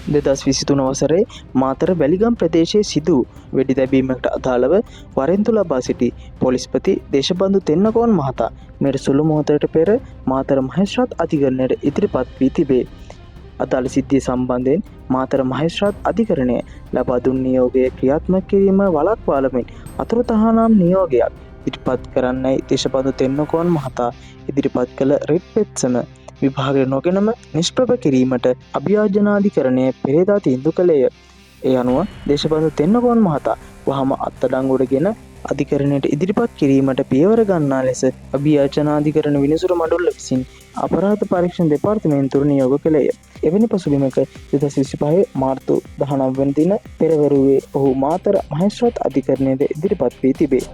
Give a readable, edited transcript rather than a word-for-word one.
2023 වසරේ මාතර වැලිගම් ප්‍රදේශයේ සිදු වෙඩි තැබීමකට අදාළව වරෙන්තු ලබා සිටි පොලිස්පති දේශබන්දු තෙන්නකෝන් මහතා මෙයට සුළු මොහොතකට පෙර මාතර මහේස්ත්‍රාත් අධිකරණයට ඉදිරිපත් වී තිබේ. අදාළ සිද්ධිය සම්බන්ධයෙන් මාතර මහේස්ත්‍රාත් අධිකරණය ලබා දුන් නියෝගය ක්‍රියාත්මක කිරීම වළක්වාලමින් අතුරුතහනම් නියෝගයක් ඉදිරිපත් කරන්නයි දේශබන්දු තෙන්නකෝන් මහතා ඉදිරිපත් කළ රිට් පෙත්සම විභාගය නොගෙනම නිෂ්ප්‍රභ කිරීමට අභියාචනාධිකරණය පෙරේදා තීන්දුව කළේය. ඒ අනුව දේශබන්දු තෙන්නකෝන් මහතා වහම අත්අඩංගුවටගෙන අධිකරණයට ඉදිරිපත් කිරීමට පියවර ගන්නා ලෙස අභියාචනාධිකරණ විනිසුරු මඩුල්ල විසින් අපරාධ පරීක්ෂණ දෙපාර්තමේන්තුවට නියෝග කළේය. එවැනි පසුබිමක 2025 මාර්තු 19 වන දින පෙරවරුවේ ඔහු මාතර මහේස්ත්‍රාත් අධිකරණයට ඉදිරිපත් වී තිබේ.